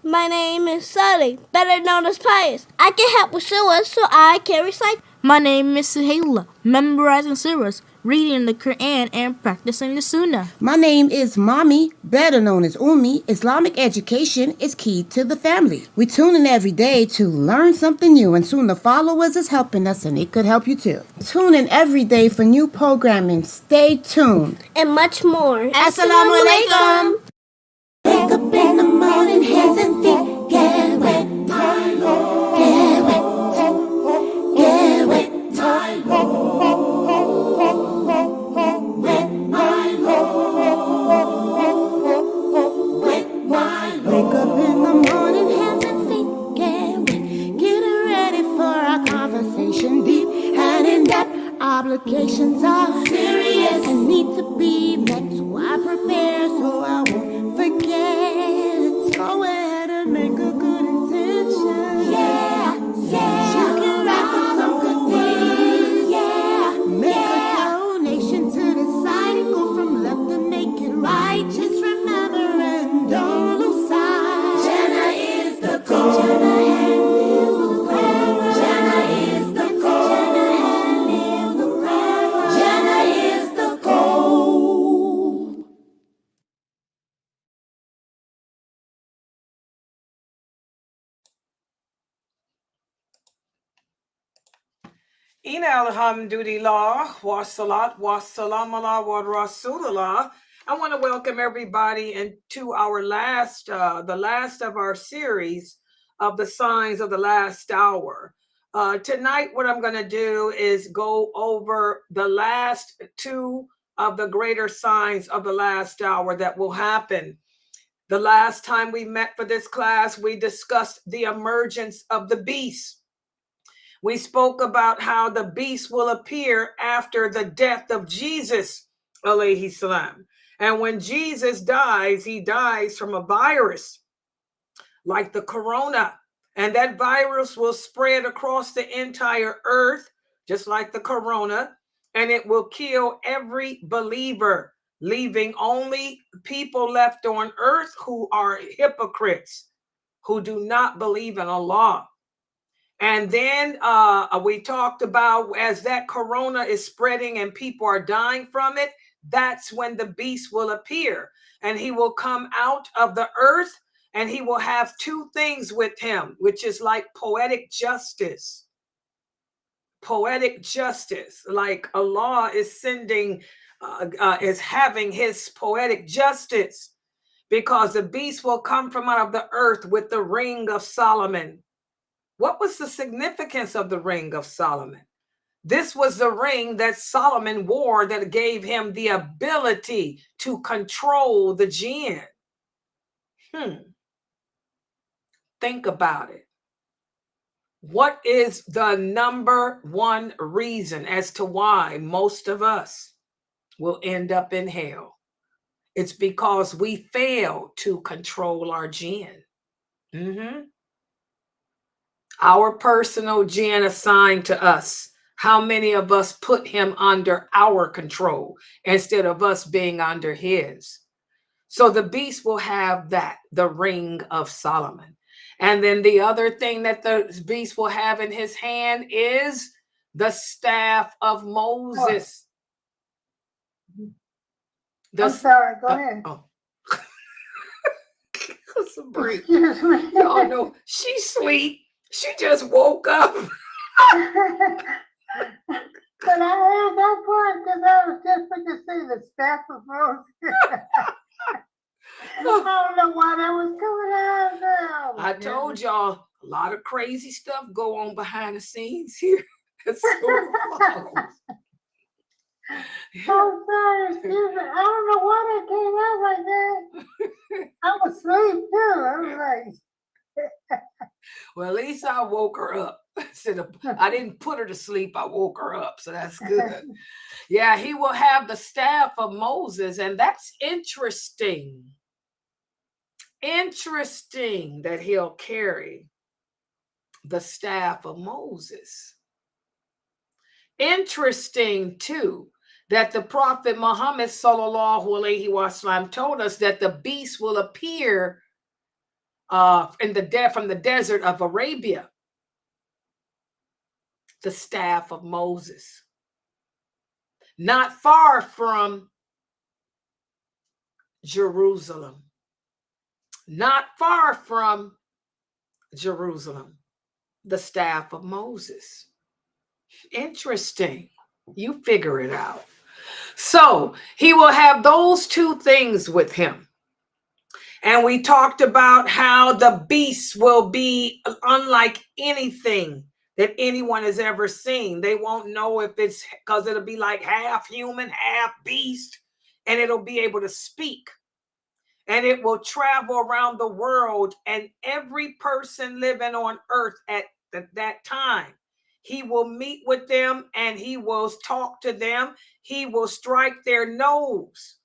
My name is Sully, better known as Pius. I can help with sewers, so I can recite. My name is Suhaila, memorizing surahs, reading the Quran, and practicing the Sunnah. My name is Mommy, better known as Umi. Islamic education is key to the family. We tune in every day to learn something new, and Sunnahfollowers is helping us, and it could help you too. Tune in every day for new programming. Stay tuned. And much more. Assalamu alaikum. Wake up in the morning, hands and feet get wet, my Lord. Get wet, get wet, my Lord. Wet, my Lord. Wet, my Lord. Wake up in the morning, hands and feet get wet. Getting ready for our conversation, deep and in depth. Obligations are serious and need to be met, so I prepare so I won't forget. Go ahead and make a good intention. Yeah, yeah. You can write for some good things. Yeah, make a donation to the site and go from left to make it right. Just remember and don't lose sight. Jannah is the goal. Jannah is the goal. Jannah is the goal. Ina alhamdulillah, wa salat, wa salam ala wa rasulullah. I want to welcome everybody into our the last of our series of the signs of the last hour. Tonight, what I'm going to do is go over the last two of the greater signs of the last hour that will happen. The last time we met for this class, we discussed the emergence of the beast. We spoke about how the beast will appear after the death of Jesus, alayhi salam. And when Jesus dies, he dies from a virus like the corona. And that virus will spread across the entire earth, just like the corona, and it will kill every believer, leaving only people left on earth who are hypocrites, who do not believe in Allah. And then we talked about as that corona is spreading and people are dying from it, that's when the beast will appear. And he will come out of the earth and he will have two things with him, which is like poetic justice. Poetic justice, like Allah is sending, is having his poetic justice, because the beast will come from out of the earth with the ring of Solomon. What was the significance of the ring of Solomon? This was the ring that Solomon wore that gave him the ability to control the jinn. Think about it. What is the number one reason as to why most of us will end up in hell? It's because we fail to control our jinn. Our personal jinn assigned to us. How many of us put him under our control instead of us being under his? So the beast will have that, the ring of Solomon. And then the other thing that the beast will have in his hand is the staff of Moses. I'm sorry, go ahead. It's a break. Y'all know she sleep. She just woke up. But I heard that part because I was just going to say the staff of Moses. I don't know why that was coming out now. I told y'all a lot of crazy stuff go on behind the scenes here. I'm sorry, excuse me. I don't know why that came out like that. I was asleep too. I was like, well, at least I woke her up. I didn't put her to sleep. I woke her up. So that's good. Yeah, he will have the staff of Moses. And that's interesting. Interesting that he'll carry the staff of Moses. Interesting, too, that the Prophet Muhammad sallallahu alaihi wasallam told us that the beast will appear from the desert of Arabia, the staff of Moses. Not far from Jerusalem. Not far from Jerusalem, the staff of Moses. Interesting. You figure it out. So he will have those two things with him. And we talked about how the beast will be unlike anything that anyone has ever seen. They won't know if it's because it'll be like half human, half beast, and it'll be able to speak. And it will travel around the world, and every person living on earth at that time, he will meet with them and he will talk to them. He will strike their nose.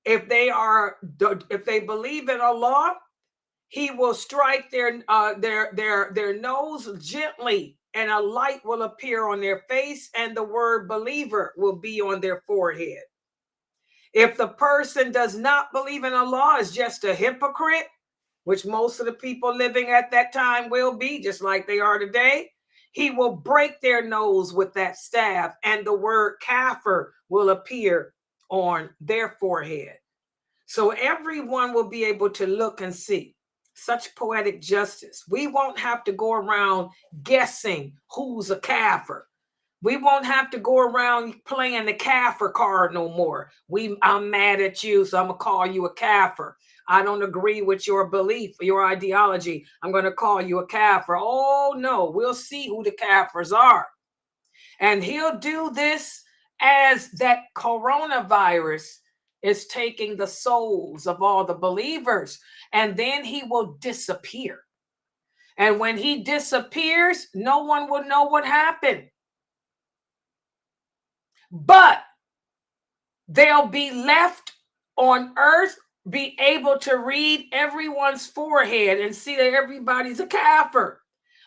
If they believe in Allah, he will strike their nose gently, and a light will appear on their face, and the word believer will be on their forehead. If the person does not believe in Allah, is just a hypocrite, which most of the people living at that time will be, just like they are today, he will break their nose with that staff, and the word kafir will appear on their forehead. So everyone will be able to look and see. Such poetic justice. We won't have to go around guessing who's a kafir. We won't have to go around playing the kafir card no more. I'm mad at you, so I'm going to call you a kafir. I don't agree with your belief, your ideology. I'm going to call you a kafir. Oh, no, we'll see who the kafirs are. And he'll do this as that coronavirus is taking the souls of all the believers, and then he will disappear. And when he disappears, no one will know what happened. But they'll be left on earth, be able to read everyone's forehead and see that everybody's a kafir.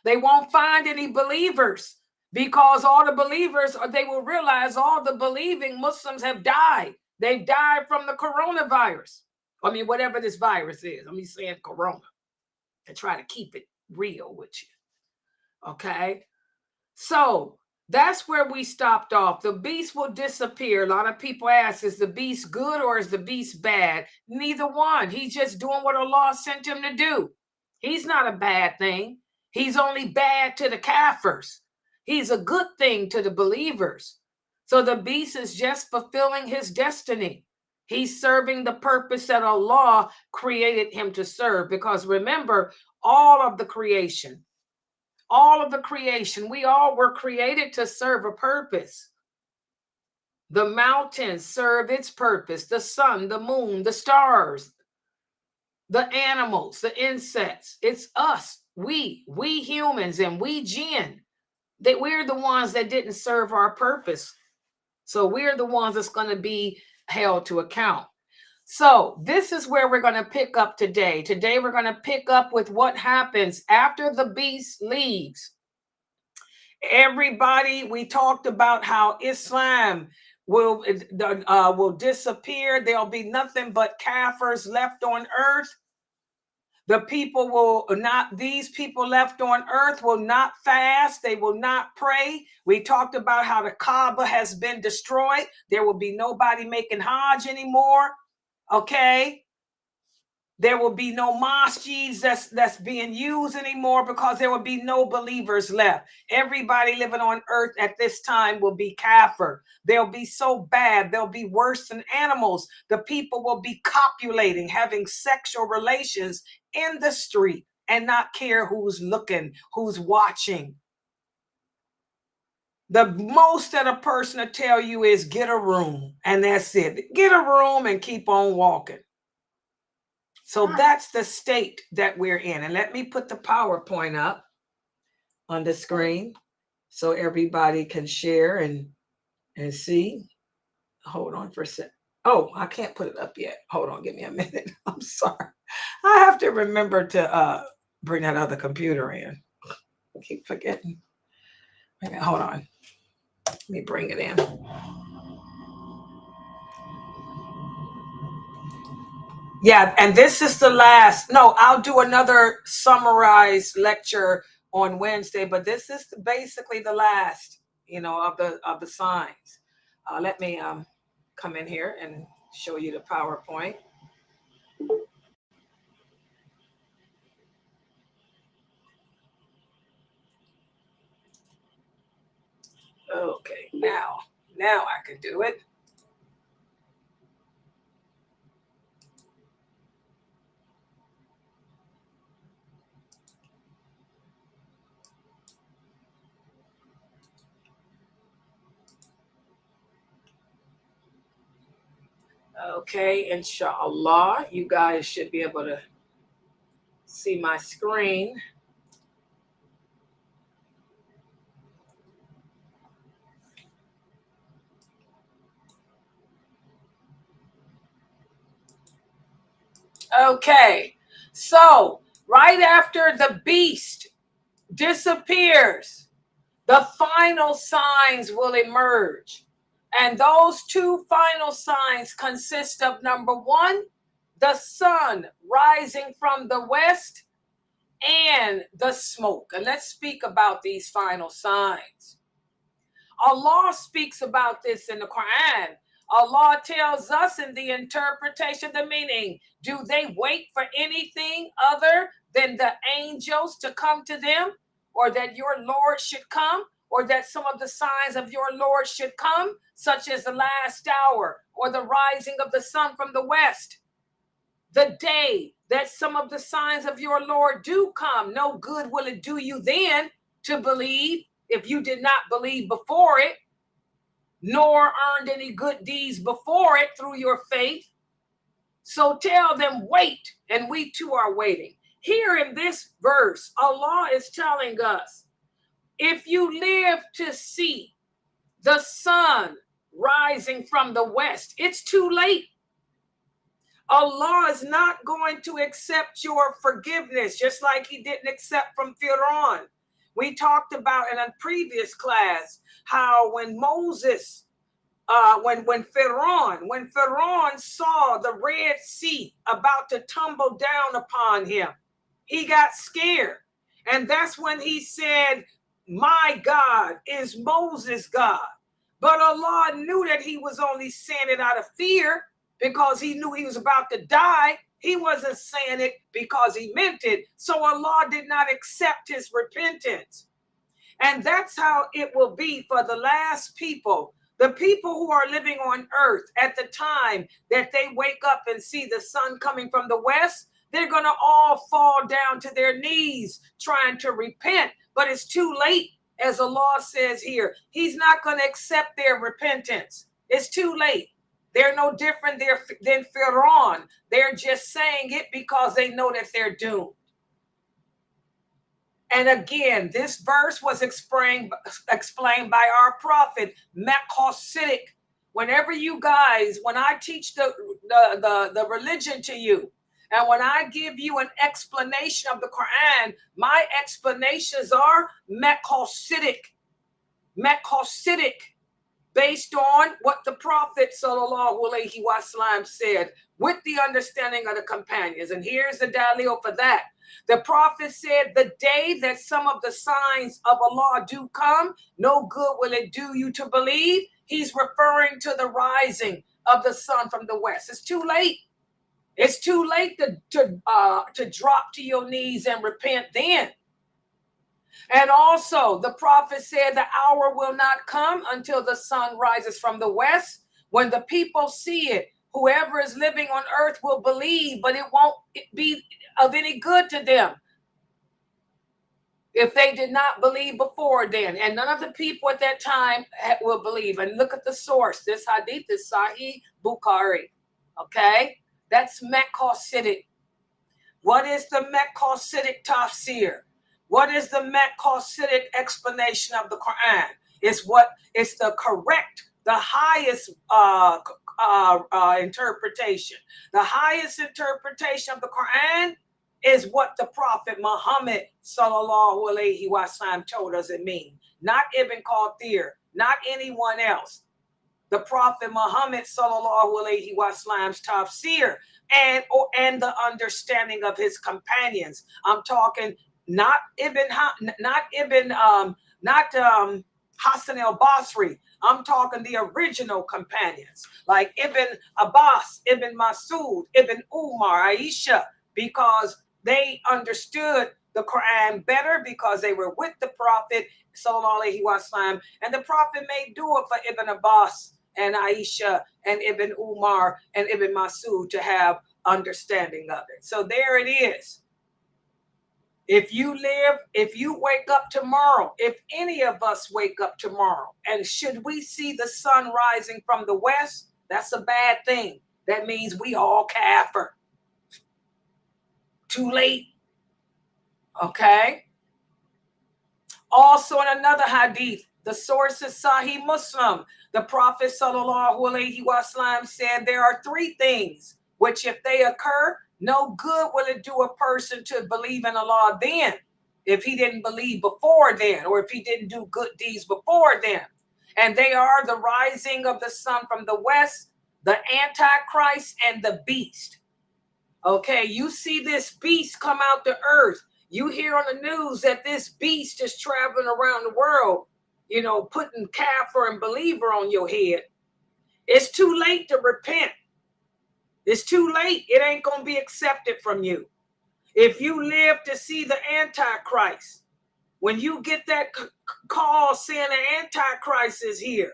They won't find any believers, because all the believers, or they will realize all the believing Muslims have died. They've died from the coronavirus. I mean, whatever this virus is. I'm saying corona to try to keep it real with you. Okay? So that's where we stopped off. The beast will disappear. A lot of people ask, is the beast good or is the beast bad? Neither one. He's just doing what Allah sent him to do. He's not a bad thing. He's only bad to the kafirs. He's a good thing to the believers. So the beast is just fulfilling his destiny. He's serving the purpose that Allah created him to serve. Because remember, all of the creation, we all were created to serve a purpose. The mountains serve its purpose. The sun, the moon, the stars, the animals, the insects. It's us, we humans, and we jinn. That we're the ones that didn't serve our purpose. So we're the ones that's going to be held to account. So this is where we're going to pick up today. Today we're going to pick up with what happens after the beast leaves. Everybody, we talked about how Islam will disappear. There'll be nothing but kafirs left on earth. The people will not, these people left on earth will not fast. They will not pray. We talked about how the Kaaba has been destroyed. There will be nobody making Hajj anymore. Okay. There will be no masjids that's being used anymore, because there will be no believers left. Everybody living on earth at this time will be kafir. They'll be so bad. They'll be worse than animals. The people will be copulating, having sexual relations in the street, and not care who's looking, who's watching. The most that a person will tell you is get a room, and that's it. Get a room and keep on walking. So that's the state that we're in. And let me put the PowerPoint up on the screen so everybody can share and see. Hold on for a sec. Oh, I can't put it up yet. Hold on, give me a minute. I'm sorry. I have to remember to bring that other computer in. I keep forgetting. Okay, hold on. Let me bring it in. Yeah, and this is the last. No, I'll do another summarized lecture on Wednesday, but this is basically the last, of the signs. Let me come in here and show you the PowerPoint. Okay, now I can do it. Okay, inshallah, you guys should be able to see my screen. Okay, so right after the beast disappears, the final signs will emerge. And those two final signs consist of number one, the sun rising from the west, and the smoke. And let's speak about these final signs. Allah speaks about this in the Quran. Allah tells us in the interpretation, the meaning, do they wait for anything other than the angels to come to them, or that your Lord should come, or that some of the signs of your Lord should come, such as the last hour, or the rising of the sun from the west? The day that some of the signs of your Lord do come, no good will it do you then to believe if you did not believe before it, nor earned any good deeds before it through your faith. So tell them, wait, and we too are waiting. Here in this verse, Allah is telling us, if you live to see the sun rising from the west, it's too late. Allah is not going to accept your forgiveness, just like he didn't accept from Pharaoh. We talked about in a previous class how when Moses, when Pharaoh saw the Red Sea about to tumble down upon him, he got scared. And that's when he said, my God is Moses' God. But Allah knew that he was only saying it out of fear, because he knew he was about to die. He wasn't saying it because he meant it. So Allah did not accept his repentance. And that's how it will be for the last people. The people who are living on earth at the time that they wake up and see the sun coming from the west, they're going to all fall down to their knees trying to repent. But it's too late, as Allah says here. He's not going to accept their repentance. It's too late. They're no different than Pharaoh. They're just saying it because they know that they're doomed. And again, this verse was explained by our prophet, Melchizedek. Whenever you guys, when I teach the religion to you, and when I give you an explanation of the Quran, my explanations are Melchizedek. Melchizedek. Based on what the Prophet sallallahu alaihi wasallam said, with the understanding of the companions. And here's the dalil for that. The Prophet said, the day that some of the signs of Allah do come, no good will it do you to believe. He's referring to the rising of the sun from the west. It's too late. It's too late to drop to your knees and repent then. And also, the prophet said the hour will not come until the sun rises from the west. When the people see it, whoever is living on earth will believe, but it won't be of any good to them if they did not believe before then. And none of the people at that time will believe. And look at the source. This hadith is Sahih Bukhari. Okay? That's Melchizedek. What is the Melchizedek tafsir? What is the Melchizedek explanation of the Quran? It's the correct, the highest interpretation. The highest interpretation of the Quran is what the Prophet Muhammad sallallahu alaihi wasallam told us it means. Not Ibn Kathir, not anyone else. the Prophet Muhammad sallallahu alaihi wasallam's tafsir and the understanding of his companions. I'm talking not Hassan al-Basri. I'm talking the original companions like Ibn Abbas, Ibn Masud, Ibn Umar, Aisha, because they understood the Quran better because they were with the Prophet sallallahu alaihi wasallam, and the Prophet made dua for Ibn Abbas and Aisha and Ibn Umar and Ibn Masud to have understanding of it. So there it is. If you wake up tomorrow, if any of us wake up tomorrow, and should we see the sun rising from the west, that's a bad thing. That means we all kafir. Too late. Okay. Also in another hadith, the source is Sahih Muslim. The Prophet sallallahu alaihi wasallam said there are three things which, if they occur, no good will it do a person to believe in Allah then, if he didn't believe before then, or if he didn't do good deeds before then. And they are the rising of the sun from the west, the Antichrist, and the beast. Okay, you see this beast come out the earth. You hear on the news that this beast is traveling around the world, putting kafir and believer on your head. It's too late to repent. It's too late. It ain't going to be accepted from you. If you live to see the Antichrist, when you get that call saying the Antichrist is here,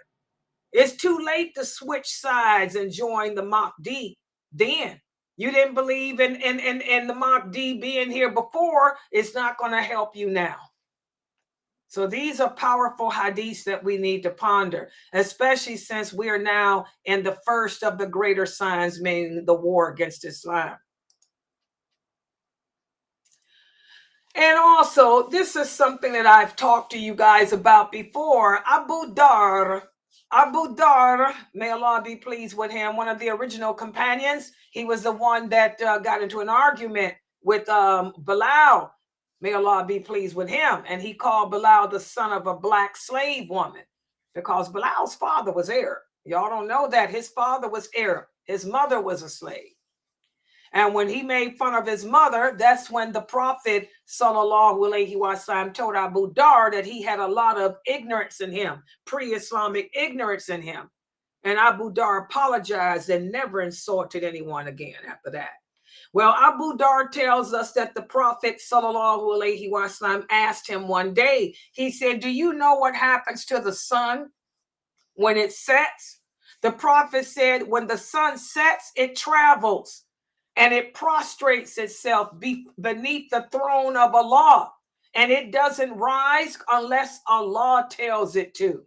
it's too late to switch sides and join the Mahdi. Then you didn't believe in the Mahdi being here before. It's not going to help you now. So these are powerful hadiths that we need to ponder, especially since we are now in the first of the greater signs, meaning the war against Islam. And also, this is something that I've talked to you guys about before. Abu Dar, may Allah be pleased with him, one of the original companions. He was the one that got into an argument with Bilal. May Allah be pleased with him. And he called Bilal the son of a black slave woman because Bilal's father was Arab. Y'all don't know that. His father was Arab. His mother was a slave. And when he made fun of his mother, that's when the Prophet sallallahu alaihi wasallam told Abu Dar that he had a lot of ignorance in him, pre-Islamic ignorance in him. And Abu Dar apologized and never insulted anyone again after that. Well, Abu Dar tells us that the Prophet sallallahu alaihi wasallam asked him one day, he said, do you know what happens to the sun when it sets? The Prophet said, when the sun sets, it travels. And it prostrates itself beneath the throne of Allah. And it doesn't rise unless Allah tells it to.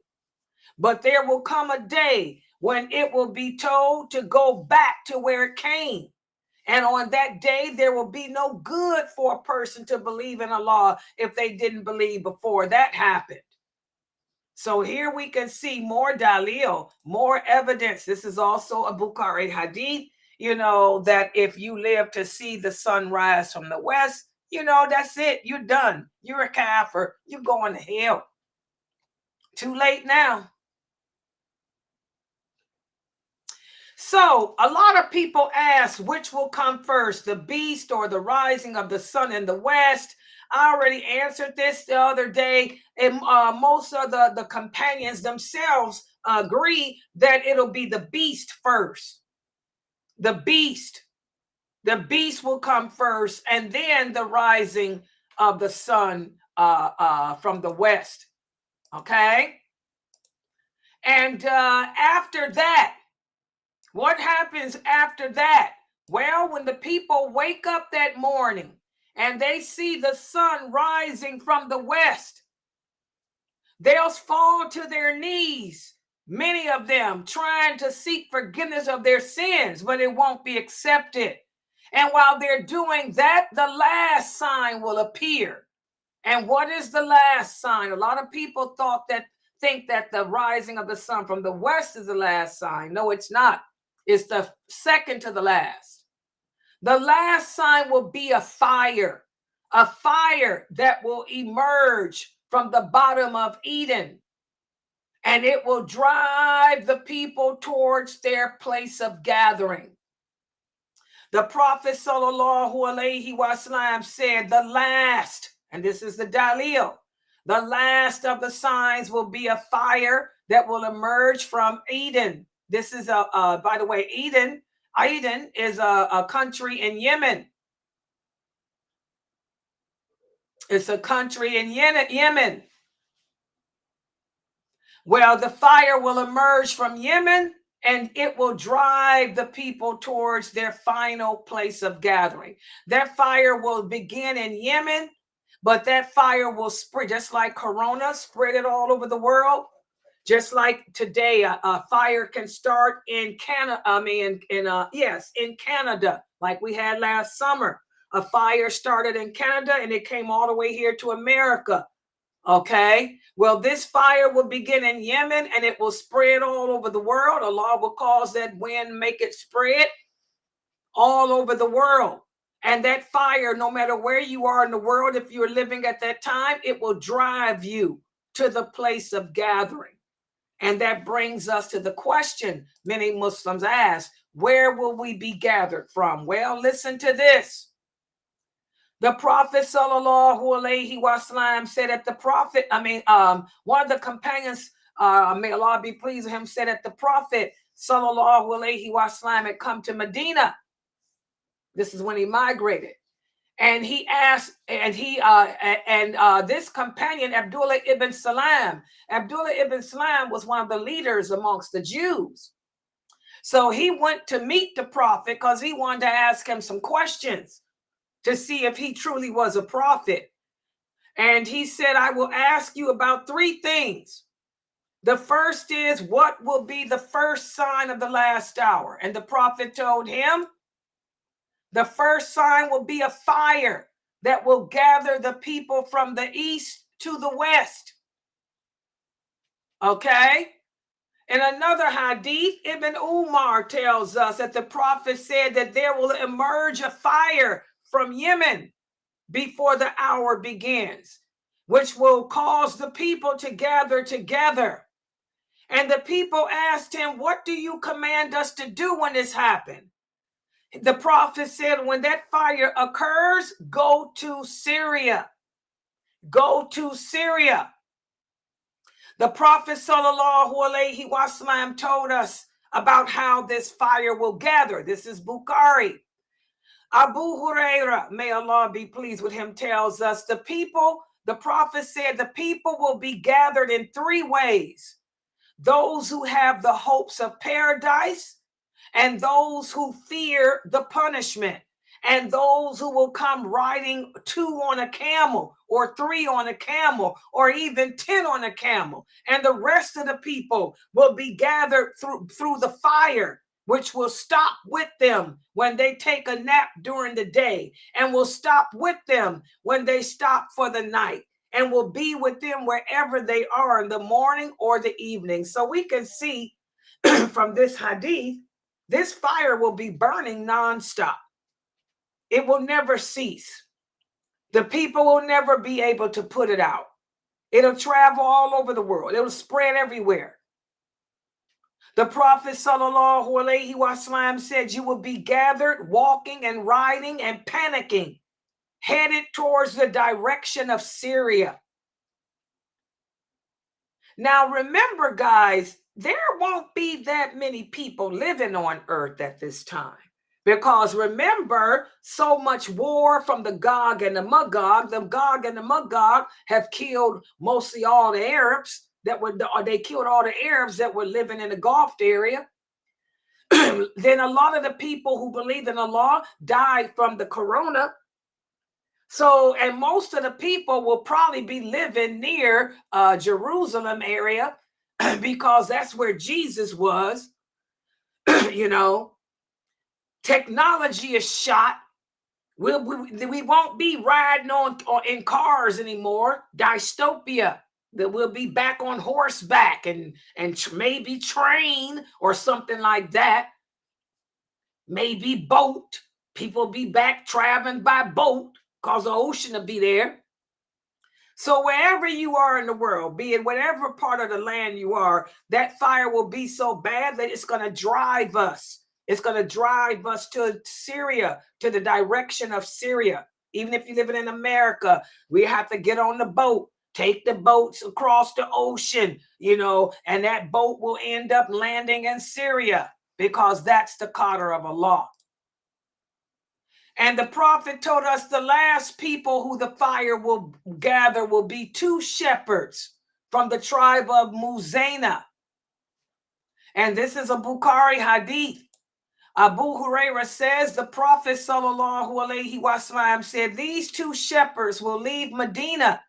But there will come a day when it will be told to go back to where it came. And on that day, there will be no good for a person to believe in Allah if they didn't believe before that happened. So here we can see more dalil, more evidence. This is also a Bukhari hadith. That if you live to see the sun rise from the west, that's it. You're done. You're a kafir. You're going to hell. Too late now. So a lot of people ask which will come first, the beast or the rising of the sun in the west. I already answered this the other day. And most of the companions themselves agree that it'll be the beast first. The beast will come first, and then the rising of the sun from the west. Okay. And after that, what happens after that? Well, when the people wake up that morning and they see the sun rising from the west, they'll fall to their knees. Many of them trying to seek forgiveness of their sins, but it won't be accepted. And while they're doing that, the last sign will appear. And what is the last sign? A lot of people think that the rising of the sun from the west is the last sign. No, it's not. It's the second to the last. The last sign will be a fire that will emerge from the bottom of Eden. and it will drive the people towards their place of gathering. The Prophet sallallahu alaihi wasallam said, the last, and this is the Dalil, the last of the signs will be a fire that will emerge from Eden. This is by the way, Eden is a country in Yemen. It's a country in Yemen. Well, the fire will emerge from Yemen, and it will drive the people towards their final place of gathering. That fire will begin in Yemen, but that fire will spread, just like Corona spread it all over the world. Just like today, a fire can start in Canada. In Canada, like we had last summer. A fire started in Canada and it came all the way here to America. Okay, well, this fire will begin in Yemen and it will spread all over the world. Allah will cause that wind, make it spread all over the world. And that fire, no matter where you are in the world, if you're living at that time, it will drive you to the place of gathering. And that brings us to the question many Muslims ask, where will we be gathered from? Well, listen to this. The Prophet sallallahu alaihi wasallam said that one of the companions, may Allah be pleased with him, said that the Prophet sallallahu alaihi wasallam had come to Medina. This is when he migrated. And he asked, this companion, Abdullah ibn Salam was one of the leaders amongst the Jews. So he went to meet the Prophet because he wanted to ask him some questions to see if he truly was a prophet. And he said, I will ask you about 3 things. The first is, what will be the first sign of the last hour? And the Prophet told him, the first sign will be a fire that will gather the people from the east to the west. Okay? In another hadith, Ibn Umar tells us that the Prophet said that there will emerge a fire from Yemen before the hour begins, which will cause the people to gather together. And the people asked him, what do you command us to do when this happens? The Prophet said, when that fire occurs, go to Syria. Go to Syria. The Prophet sallallahu alaihi wasallam told us about how this fire will gather. This is Bukhari. Abu Huraira, may Allah be pleased with him, tells us the Prophet said the people will be gathered in 3 ways. Those who have the hopes of paradise, and those who fear the punishment, and those who will come riding 2 on a camel, or 3 on a camel, or even 10 on a camel. And the rest of the people will be gathered through the fire, which will stop with them when they take a nap during the day, and will stop with them when they stop for the night, and will be with them wherever they are in the morning or the evening. So we can see from this hadith, this fire will be burning nonstop. It will never cease. The people will never be able to put it out. It'll travel all over the world. It'll spread everywhere. The Prophet sallallahu alaihi wasallam said, you will be gathered, walking and riding and panicking, headed towards the direction of Syria. Now remember, guys, there won't be that many people living on earth at this time. Because remember, so much war from the Gog and the Magog. The Gog and the Magog have killed mostly all the Arabs they killed all the Arabs that were living in the Gulf area. Then a lot of the people who believed in Allah died from the corona. So, and most of the people will probably be living near Jerusalem area because that's where Jesus was. You know, technology is shot. We won't be riding in cars anymore. Dystopia. That we'll be back on horseback and maybe train or something like that. Maybe boat. People be back traveling by boat because the ocean will be there. So wherever you are in the world, be it whatever part of the land you are, that fire will be so bad that it's going to drive us. It's going to drive us to Syria, to the direction of Syria. Even if you're living in America, we have to get on the boat, take the boats across the ocean, and that boat will end up landing in Syria because that's the qadr of Allah. And the prophet told us the last people who the fire will gather will be 2 shepherds from the tribe of Muzana. And this is a Bukhari hadith. Abu Huraira says the Prophet sallallahu alaihi wasallam said these 2 shepherds will leave Medina.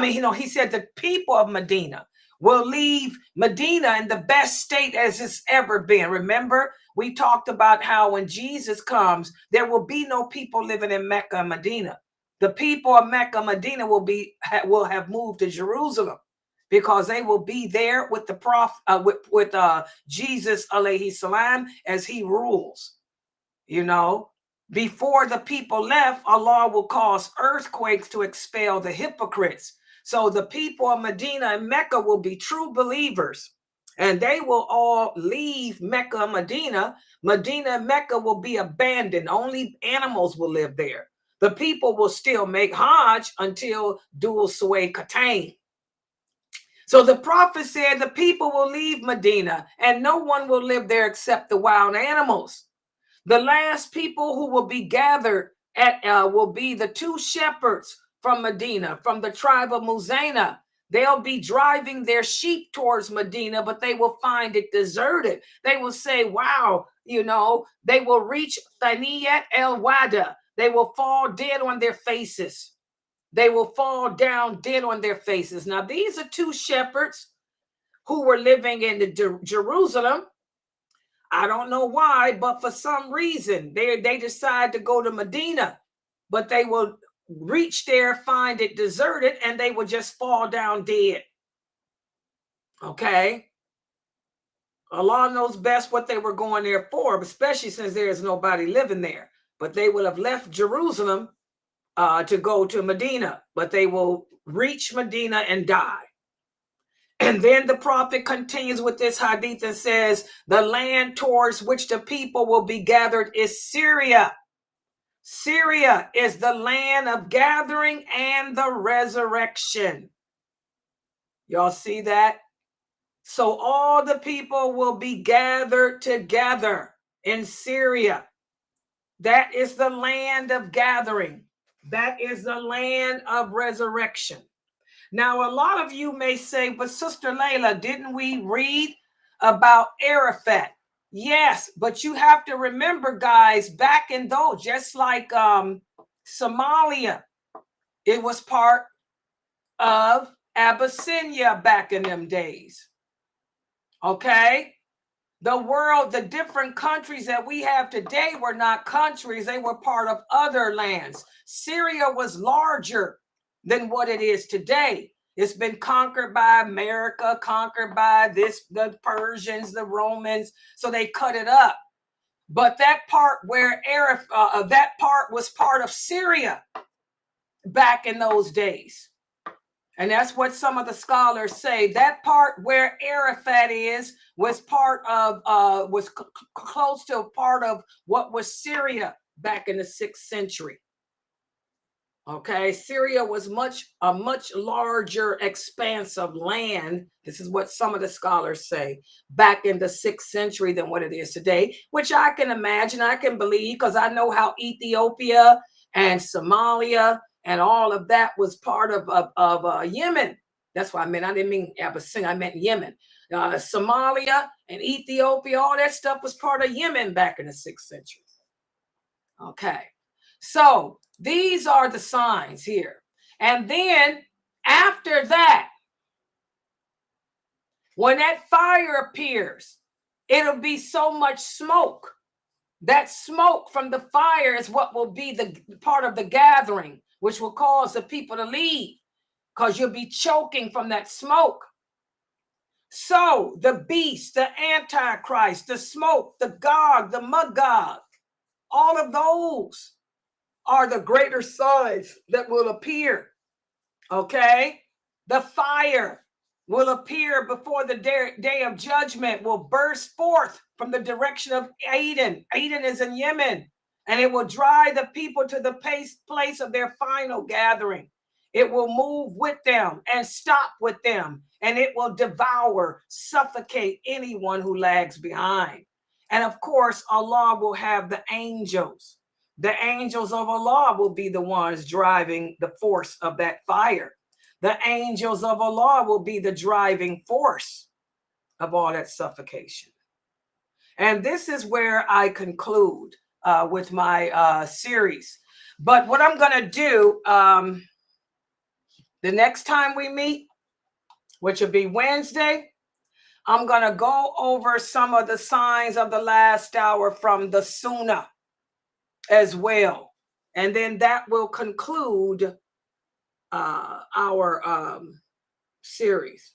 He said the people of Medina will leave Medina in the best state as it's ever been. Remember, we talked about how when Jesus comes, there will be no people living in Mecca and Medina. The people of Mecca and Medina will have moved to Jerusalem because they will be there with the prophet, with Jesus alayhi salam as he rules. Before the people left, Allah will cause earthquakes to expel the hypocrites. So the people of Medina and Mecca will be true believers, and they will all leave Mecca and Medina. Medina and Mecca will be abandoned. Only animals will live there. The people will still make Hajj until Dhul Suway Qatain. So the prophet said the people will leave Medina and no one will live there except the wild animals. The last people who will be gathered will be the 2 shepherds from Medina, from the tribe of Muzana. They'll be driving their sheep towards Medina, but they will find it deserted. They will say, wow, they will reach Thaniyat el-Wada. They will fall dead on their faces. They will fall down dead on their faces. Now, these are 2 shepherds who were living in Jerusalem. I don't know why, but for some reason, they decide to go to Medina, but they will reach there, find it deserted, and they will just fall down dead. Okay? Allah knows best what they were going there for, especially since there is nobody living there. But they will have left Jerusalem to go to Medina, but they will reach Medina and die. And then the prophet continues with this hadith and says, the land towards which the people will be gathered is Syria. Syria is the land of gathering and the resurrection. Y'all see that? So all the people will be gathered together in Syria. That is the land of gathering. That is the land of resurrection. Now, a lot of you may say, but Sister Layla, didn't we read about Arafat? Yes, but you have to remember, guys, back in those, just like Somalia, it was part of Abyssinia back in them days. Okay? The world, the different countries that we have today were not countries. They were part of other lands. Syria was larger than what it is today. It's been conquered by America, conquered by the Persians, the Romans. So they cut it up. But that part where that part was part of Syria back in those days. And that's what some of the scholars say. That part where Arafat was part of, close to a part of what was Syria back in the 6th century. Okay, Syria was a much larger expanse of land. This is what some of the scholars say, back in the 6th century than what it is today, which I can imagine, I can believe, because I know how Ethiopia and Somalia and all of that was part of Yemen. That's what I meant. I didn't mean Abyssinia, I meant Yemen. Somalia and Ethiopia, all that stuff was part of Yemen back in the 6th century. Okay, so these are the signs here. And then after that, when that fire appears, it'll be so much smoke. That smoke from the fire is what will be the part of the gathering, which will cause the people to leave because you'll be choking from that smoke. So the beast, the Antichrist, the smoke, the Gog, the Magog, all of those are the greater signs that will appear Okay? The fire will appear before the day of judgment, will burst forth from the direction of Aden. Aden is in Yemen, and it will drive the people to the place of their final gathering. It will move with them and stop with them, and it will devour, suffocate anyone who lags behind. And of course, Allah will have the angels. The angels of Allah will be the ones driving the force of that fire. The angels of Allah will be the driving force of all that suffocation. And this is where I conclude with my series. But what I'm going to do the next time we meet, which will be Wednesday, I'm going to go over some of the signs of the last hour from the Sunnah as well. And then that will conclude our series.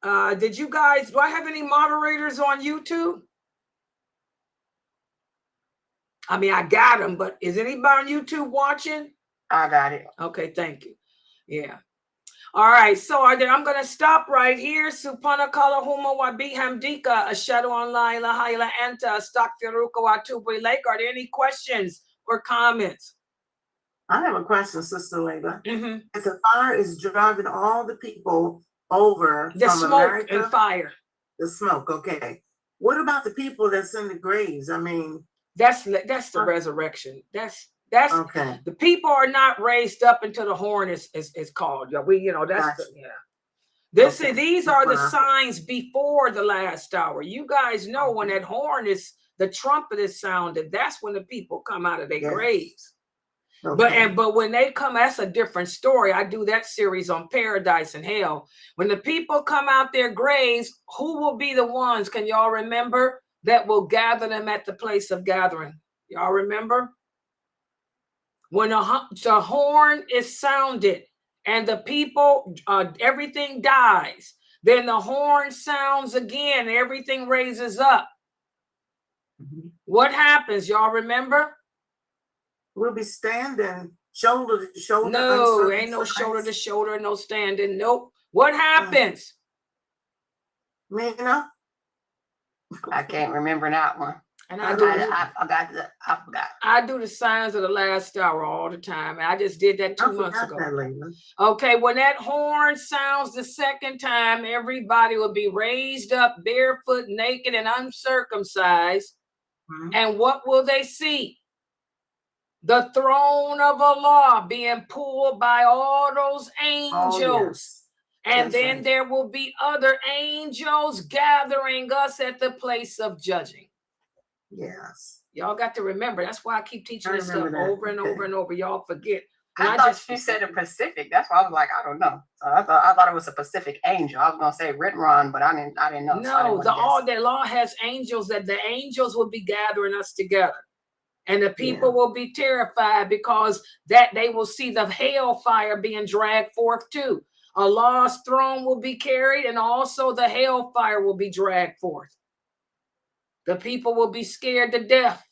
Did you guys, do I have any moderators on YouTube? I mean, I got them, but is anybody on YouTube watching? I got it. Okay, thank you. Yeah. All right, so I'm going to stop right here. Subhana kalahuma wa bihamdika ashhadu an la ilaha illa anta astaghfiruka wa atubu ilaik. Are there any questions or comments? I have a question, Sister Layla. Mm-hmm. If the fire is driving all the people over The from smoke America, and fire. The smoke, okay. What about the people that's in the graves? I mean, that's the resurrection. That's okay. The people are not raised up until the horn is called. Yeah, that's Gotcha. These are the signs before the last hour. You guys know when that horn the trumpet is sounded, that's when the people come out of their graves. Okay. But when they come, that's a different story. I do that series on paradise and hell. When the people come out their graves, who will be the ones, can y'all remember, that will gather them at the place of gathering? Y'all remember? When the horn is sounded and the people, everything dies, then the horn sounds again, everything raises up. Mm-hmm. What happens? Y'all remember? We'll be standing shoulder to shoulder. No, ain't no shoulder to shoulder, no standing. Nope. What happens? Mina? I can't remember that one. And I forgot. I do the signs of the last hour all the time. I just did that 2 months ago. Okay, when that horn sounds the second time, everybody will be raised up barefoot, naked, and uncircumcised. Mm-hmm. And what will they see? The throne of Allah being pulled by all those angels. Oh, yes. And then right. There will be other angels gathering us at the place of judging. Yes. Y'all got to remember. That's why I keep teaching this stuff over and over and over. Y'all forget. I thought you said a Pacific. That's why I was like, I don't know. So I thought it was a Pacific angel. I was gonna say Ritron, but I didn't know. No, all the law has angels, that the angels will be gathering us together. And the people will be terrified because that they will see the hellfire being dragged forth too. Allah's throne will be carried, and also the hellfire will be dragged forth. The people will be scared to death,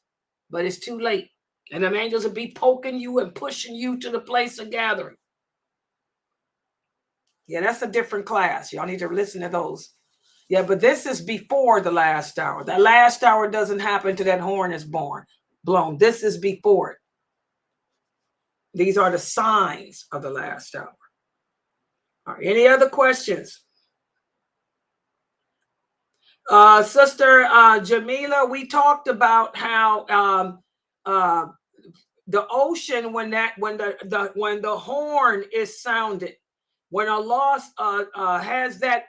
but it's too late. And the angels will be poking you and pushing you to the place of gathering. Yeah, that's a different class. Y'all need to listen to those. Yeah, but this is before the last hour. The last hour doesn't happen till that horn is blown. This is before it. These are the signs of the last hour. All right, any other questions? Sister Jamila, we talked about how the ocean, when the horn is sounded, when Allah has that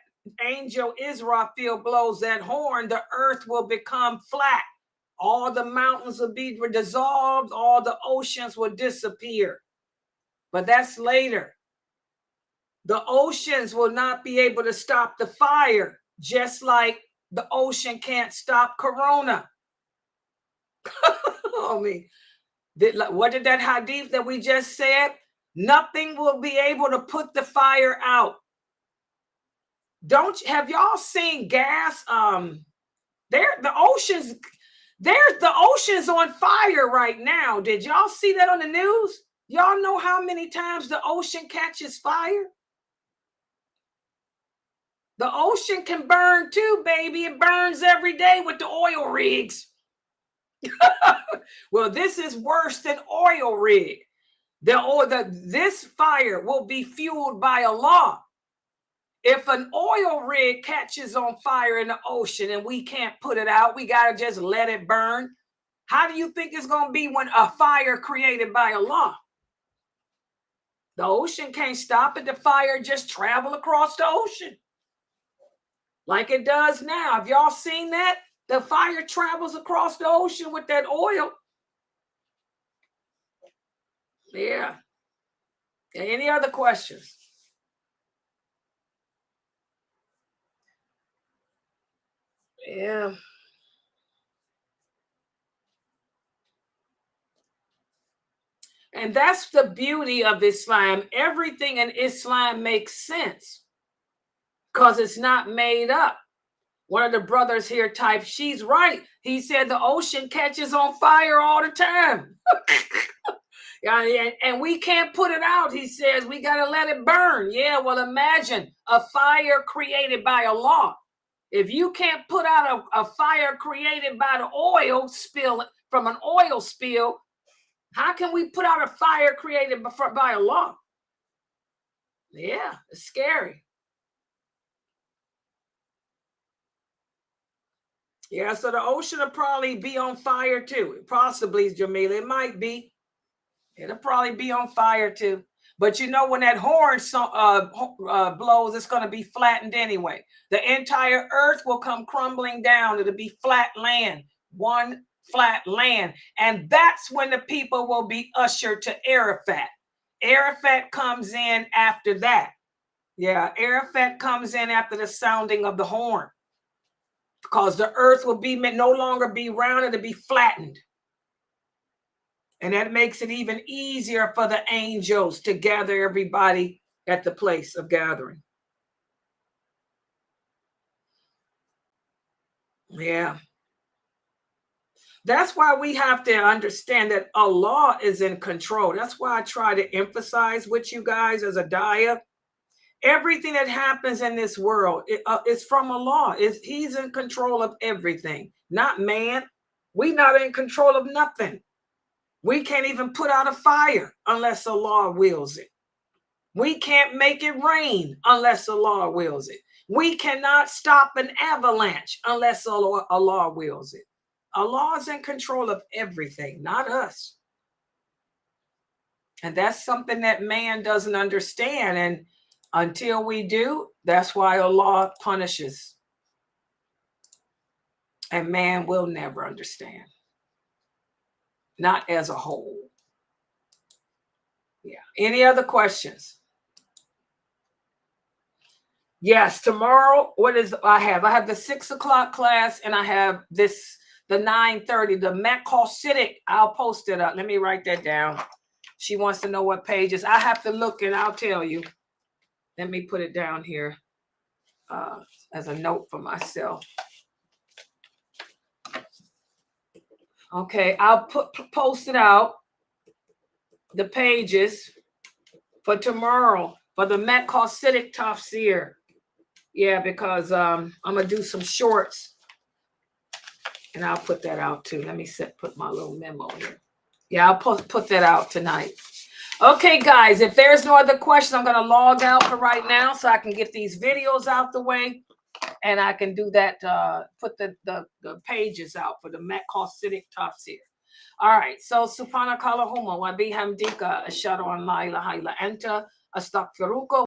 angel Israfil blows that horn, the earth will become flat. All the mountains will be dissolved. All the oceans will disappear. But that's later. The oceans will not be able to stop the fire, just like the ocean can't stop Corona. I mean, what did that hadith that we just said? Nothing will be able to put the fire out. Have y'all seen gas? There's the ocean's on fire right now. Did y'all see that on the news? Y'all know how many times the ocean catches fire? The ocean can burn too, baby. It burns every day with the oil rigs. Well, this is worse than oil rig. This fire will be fueled by Allah. If an oil rig catches on fire in the ocean and we can't put it out, we got to just let it burn. How do you think it's going to be when a fire created by Allah? The ocean can't stop it. The fire just travel across the ocean like it does now. Have y'all seen that? The fire travels across the ocean with that oil. Yeah. Any other questions? Yeah. And that's the beauty of Islam. Everything in Islam makes sense because it's not made up. One of the brothers here typed, she's right. He said the ocean catches on fire all the time. Yeah, and we can't put it out. He says we got to let it burn. Yeah, well, imagine a fire created by Allah. If you can't put out a fire created by the oil spill, from an oil spill, how can we put out a fire created by Allah? Yeah, it's scary. Yeah, so the ocean will probably be on fire too. Possibly, Jamila, it might be. It'll probably be on fire too. But you know, when that horn blows, it's going to be flattened anyway. The entire earth will come crumbling down. It'll be flat land, one flat land. And that's when the people will be ushered to Arafat. Arafat comes in after that. Yeah, Arafat comes in after the sounding of the horn. Because the earth will be no longer be round, it'll be flattened. And that makes it even easier for the angels to gather everybody at the place of gathering. Yeah. That's why we have to understand that Allah is in control. That's why I try to emphasize with you guys as a daya. Everything that happens in this world is from Allah. He's in control of everything, not man. We're not in control of nothing. We can't even put out a fire unless Allah wills it. We can't make it rain unless Allah wills it. We cannot stop an avalanche unless Allah wills it. Allah is in control of everything, not us. And that's something that man doesn't understand. And until we do, that's why Allah punishes. And man will never understand. Not as a whole. Yeah. Any other questions? Yes, tomorrow, what is I have? I have the 6 o'clock class and I have the 9:30, the Maqasidic. I'll post it up. Let me write that down. She wants to know what pages. I have to look and I'll tell you. Let me put it down here as a note for myself. Okay, I'll post it out, the pages for tomorrow for the Maqasidic Tafsir. Yeah, because I'm going to do some shorts and I'll put that out too. Let me put my little memo here. Yeah, I'll put that out tonight. Okay, guys, if there's no other questions, I'm going to log out for right now so I can get these videos out the way. And I can do that, put the pages out for the Maqasidic Tafsir. All right, so Subhanakallahumma wa bihamdika ashhadu an la ilaha illa anta astaghfiruka